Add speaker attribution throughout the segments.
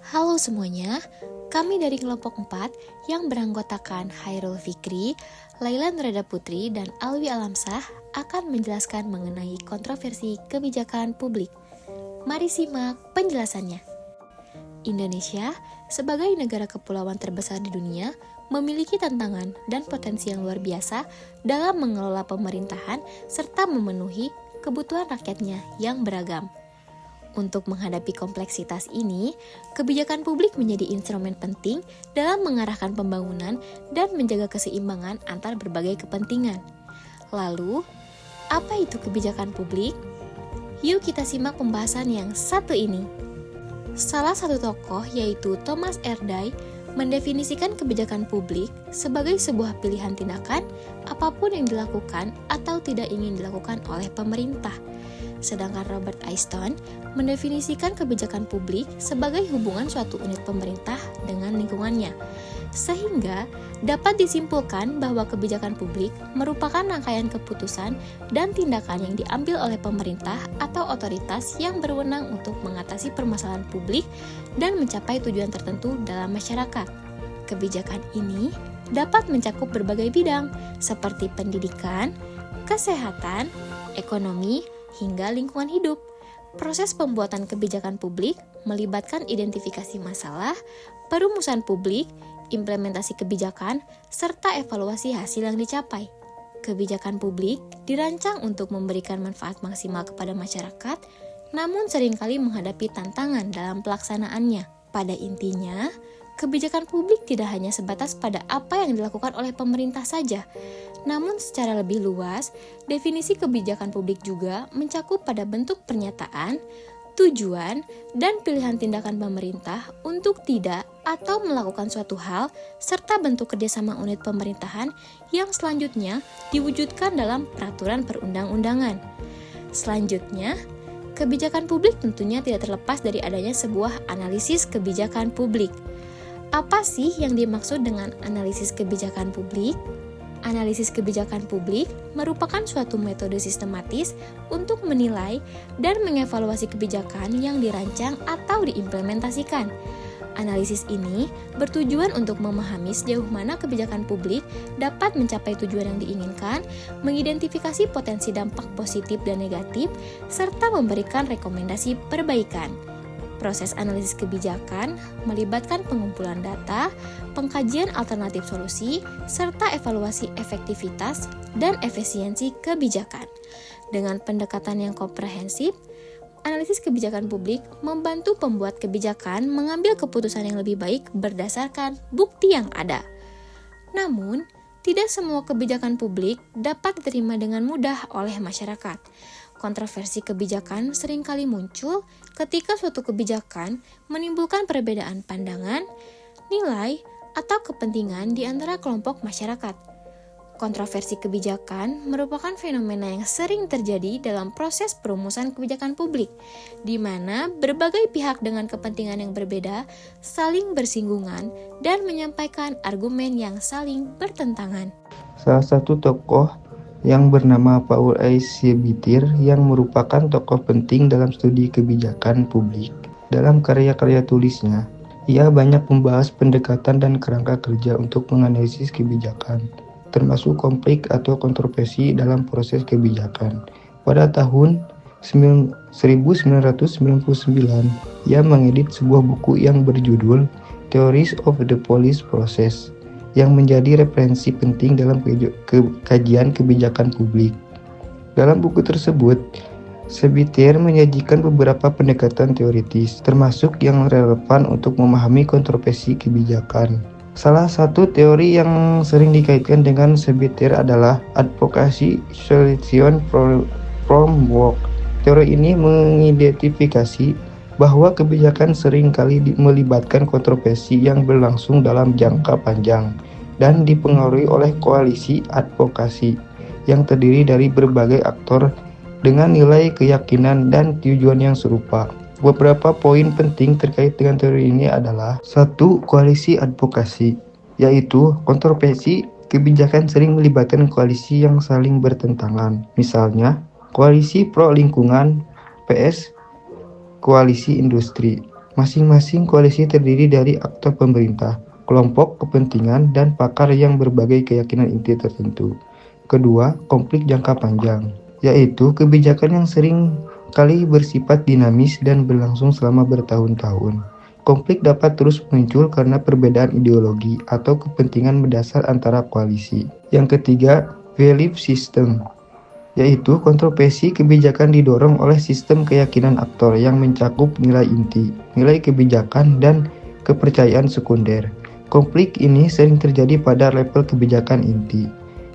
Speaker 1: Halo semuanya, kami dari kelompok 4 yang beranggotakan Hairul Fikri, Laila Nurada Putri, dan Alwi Alamsah akan menjelaskan mengenai kontroversi kebijakan publik. Mari simak penjelasannya. Indonesia, sebagai negara kepulauan terbesar di dunia, memiliki tantangan dan potensi yang luar biasa dalam mengelola pemerintahan serta memenuhi kebutuhan rakyatnya yang beragam. Untuk menghadapi kompleksitas ini, kebijakan publik menjadi instrumen penting dalam mengarahkan pembangunan dan menjaga keseimbangan antar berbagai kepentingan. Lalu, apa itu kebijakan publik? Yuk kita simak pembahasan yang satu ini. Salah satu tokoh yaitu Thomas Erdős mendefinisikan kebijakan publik sebagai sebuah pilihan tindakan apapun yang dilakukan atau tidak ingin dilakukan oleh pemerintah. Sedangkan Robert Easton mendefinisikan kebijakan publik sebagai hubungan suatu unit pemerintah dengan lingkungannya. Sehingga dapat disimpulkan bahwa kebijakan publik merupakan rangkaian keputusan dan tindakan yang diambil oleh pemerintah atau otoritas yang berwenang untuk mengatasi permasalahan publik dan mencapai tujuan tertentu dalam masyarakat. Kebijakan ini dapat mencakup berbagai bidang seperti pendidikan, kesehatan, ekonomi, hingga lingkungan hidup. Proses pembuatan kebijakan publik melibatkan identifikasi masalah, perumusan publik, implementasi kebijakan, serta evaluasi hasil yang dicapai. Kebijakan publik dirancang untuk memberikan manfaat maksimal kepada masyarakat, namun seringkali menghadapi tantangan dalam pelaksanaannya. Pada intinya, kebijakan publik tidak hanya sebatas pada apa yang dilakukan oleh pemerintah saja, namun secara lebih luas, definisi kebijakan publik juga mencakup pada bentuk pernyataan, tujuan, dan pilihan tindakan pemerintah untuk tidak atau melakukan suatu hal, serta bentuk kerjasama unit pemerintahan yang selanjutnya diwujudkan dalam peraturan perundang-undangan. Selanjutnya, kebijakan publik tentunya tidak terlepas dari adanya sebuah analisis kebijakan publik. Apa sih yang dimaksud dengan analisis kebijakan publik? Analisis kebijakan publik merupakan suatu metode sistematis untuk menilai dan mengevaluasi kebijakan yang dirancang atau diimplementasikan. Analisis ini bertujuan untuk memahami sejauh mana kebijakan publik dapat mencapai tujuan yang diinginkan, mengidentifikasi potensi dampak positif dan negatif, serta memberikan rekomendasi perbaikan. Proses analisis kebijakan melibatkan pengumpulan data, pengkajian alternatif solusi, serta evaluasi efektivitas dan efisiensi kebijakan. Dengan pendekatan yang komprehensif, analisis kebijakan publik membantu pembuat kebijakan mengambil keputusan yang lebih baik berdasarkan bukti yang ada. Namun, tidak semua kebijakan publik dapat diterima dengan mudah oleh masyarakat. Kontroversi kebijakan seringkali muncul ketika suatu kebijakan menimbulkan perbedaan pandangan, nilai, atau kepentingan di antara kelompok masyarakat. Kontroversi kebijakan merupakan fenomena yang sering terjadi dalam proses perumusan kebijakan publik, di mana berbagai pihak dengan kepentingan yang berbeda saling bersinggungan dan menyampaikan argumen yang saling bertentangan.
Speaker 2: Salah satu tokoh yang bernama Paul Eisbitter yang merupakan tokoh penting dalam studi kebijakan publik. Dalam karya-karya tulisnya, ia banyak membahas pendekatan dan kerangka kerja untuk menganalisis kebijakan, termasuk konflik atau kontroversi dalam proses kebijakan. Pada tahun 1999, ia mengedit sebuah buku yang berjudul Theories of the Policy Process, yang menjadi referensi penting dalam kajian kebijakan publik. Dalam buku tersebut, Eisbitter menyajikan beberapa pendekatan teoritis, termasuk yang relevan untuk memahami kontroversi kebijakan. Salah satu teori yang sering dikaitkan dengan Eisbitter adalah advocacy solution framework. Teori ini mengidentifikasi bahwa kebijakan seringkali melibatkan kontroversi yang berlangsung dalam jangka panjang dan dipengaruhi oleh koalisi advokasi yang terdiri dari berbagai aktor dengan nilai keyakinan dan tujuan yang serupa. Beberapa poin penting terkait dengan teori ini adalah: 1. Koalisi advokasi, yaitu kontroversi kebijakan sering melibatkan koalisi yang saling bertentangan. Misalnya, koalisi pro lingkungan vs koalisi industri. Masing-masing koalisi terdiri dari aktor pemerintah, kelompok kepentingan, dan pakar yang berbagai keyakinan inti tertentu. Kedua, konflik jangka panjang, yaitu kebijakan yang sering kali bersifat dinamis dan berlangsung selama bertahun-tahun. Konflik dapat terus muncul karena perbedaan ideologi atau kepentingan mendasar antara koalisi. Yang ketiga, belief system, yaitu kontroversi kebijakan didorong oleh sistem keyakinan aktor yang mencakup nilai inti, nilai kebijakan, dan kepercayaan sekunder. Konflik ini sering terjadi pada level kebijakan inti.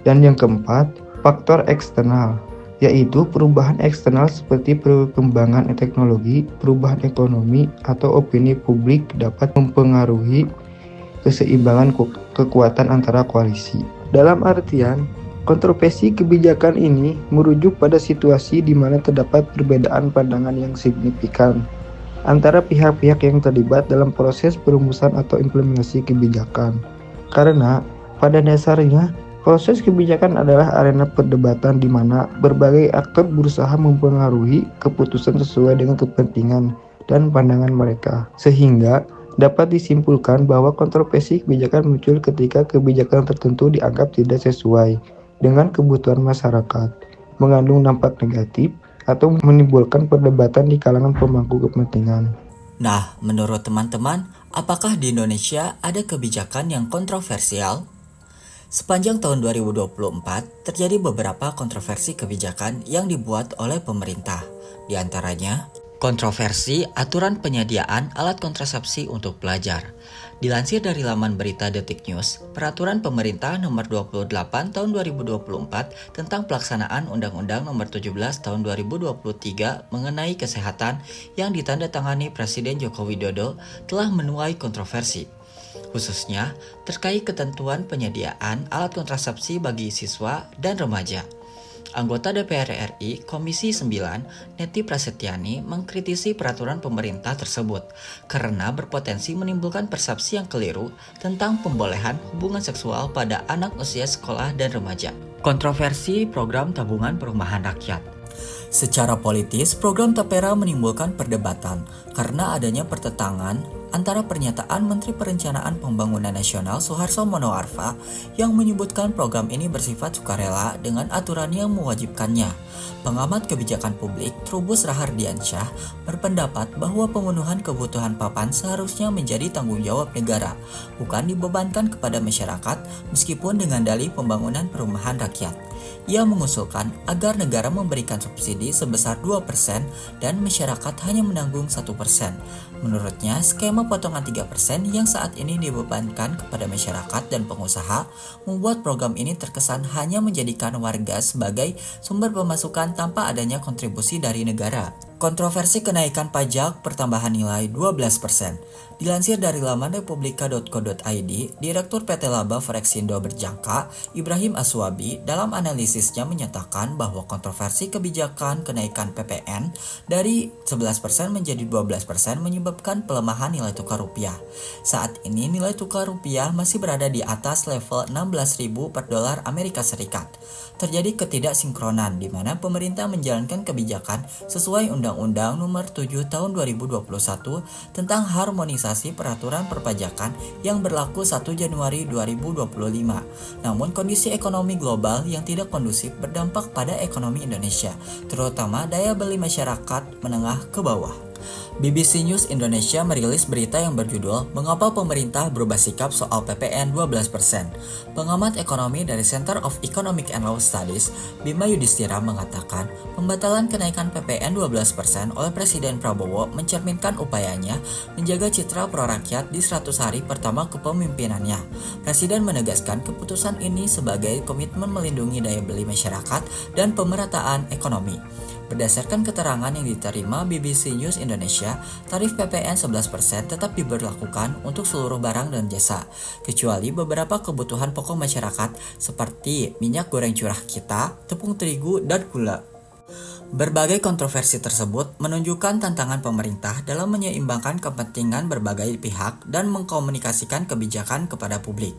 Speaker 2: Dan yang keempat, faktor eksternal, yaitu perubahan eksternal seperti perkembangan teknologi, perubahan ekonomi, atau opini publik dapat mempengaruhi keseimbangan kekuatan antara koalisi. Dalam artian, kontroversi kebijakan ini merujuk pada situasi di mana terdapat perbedaan pandangan yang signifikan antara pihak-pihak yang terlibat dalam proses perumusan atau implementasi kebijakan. Karena pada dasarnya, proses kebijakan adalah arena perdebatan di mana berbagai aktor berusaha mempengaruhi keputusan sesuai dengan kepentingan dan pandangan mereka. Sehingga dapat disimpulkan bahwa kontroversi kebijakan muncul ketika kebijakan tertentu dianggap tidak sesuai dengan kebutuhan masyarakat, mengandung dampak negatif, atau menimbulkan perdebatan di kalangan pemangku kepentingan.
Speaker 3: Nah, menurut teman-teman, apakah di Indonesia ada kebijakan yang kontroversial? Sepanjang tahun 2024, terjadi beberapa kontroversi kebijakan yang dibuat oleh pemerintah. Di antaranya, kontroversi aturan penyediaan alat kontrasepsi untuk pelajar. Dilansir dari laman berita Detik News, Peraturan Pemerintah Nomor 28 Tahun 2024 tentang pelaksanaan Undang-Undang Nomor 17 Tahun 2023 mengenai kesehatan yang ditandatangani Presiden Joko Widodo telah menuai kontroversi, khususnya terkait ketentuan penyediaan alat kontrasepsi bagi siswa dan remaja. Anggota DPR RI Komisi 9, Neti Prasetyani, mengkritisi peraturan pemerintah tersebut karena berpotensi menimbulkan persepsi yang keliru tentang pembolehan hubungan seksual pada anak usia sekolah dan remaja. Kontroversi program tabungan perumahan rakyat. Secara politis, program Tapera menimbulkan perdebatan karena adanya pertentangan antara pernyataan Menteri Perencanaan Pembangunan Nasional Suharto Monoarfa yang menyebutkan program ini bersifat sukarela dengan aturan yang mewajibkannya. Pengamat kebijakan publik Trubus Rahardiansyah berpendapat bahwa pemenuhan kebutuhan papan seharusnya menjadi tanggung jawab negara, bukan dibebankan kepada masyarakat meskipun dengan dalih pembangunan perumahan rakyat. Ia mengusulkan agar negara memberikan subsidi sebesar 2% dan masyarakat hanya menanggung 1%. Menurutnya, skema potongan 3% yang saat ini dibebankan kepada masyarakat dan pengusaha membuat program ini terkesan hanya menjadikan warga sebagai sumber pemasukan tanpa adanya kontribusi dari negara. Kontroversi kenaikan pajak pertambahan nilai 12%. Dilansir dari laman republika.co.id, Direktur PT Laba Forexindo Berjangka, Ibrahim Aswabi, dalam analisisnya menyatakan bahwa kontroversi kebijakan kenaikan PPN dari 11% menjadi 12% menyebabkan pelemahan nilai tukar rupiah. Saat ini nilai tukar rupiah masih berada di atas level 16.000 per dolar Amerika Serikat. Terjadi ketidaksinkronan di mana pemerintah menjalankan kebijakan sesuai Undang-Undang Nomor 7 Tahun 2021 tentang harmonisasi peraturan perpajakan yang berlaku 1 Januari 2025. Namun kondisi ekonomi global yang tidak kondusif berdampak pada ekonomi Indonesia, terutama daya beli masyarakat menengah ke bawah. BBC News Indonesia merilis berita yang berjudul Mengapa Pemerintah Berubah Sikap Soal PPN 12%. Pengamat ekonomi dari Center of Economic and Law Studies, Bima Yudhistira mengatakan pembatalan kenaikan PPN 12% oleh Presiden Prabowo mencerminkan upayanya menjaga citra pro-rakyat di 100 hari pertama kepemimpinannya. Presiden menegaskan keputusan ini sebagai komitmen melindungi daya beli masyarakat dan pemerataan ekonomi. Berdasarkan keterangan yang diterima BBC News Indonesia, tarif PPN 11% tetap diberlakukan untuk seluruh barang dan jasa, kecuali beberapa kebutuhan pokok masyarakat seperti minyak goreng curah kita, tepung terigu, dan gula. Berbagai kontroversi tersebut menunjukkan tantangan pemerintah dalam menyeimbangkan kepentingan berbagai pihak dan mengkomunikasikan kebijakan kepada publik.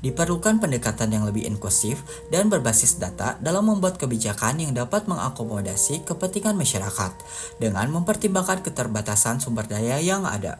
Speaker 3: Diperlukan pendekatan yang lebih inklusif dan berbasis data dalam membuat kebijakan yang dapat mengakomodasi kepentingan masyarakat dengan mempertimbangkan keterbatasan sumber daya yang ada.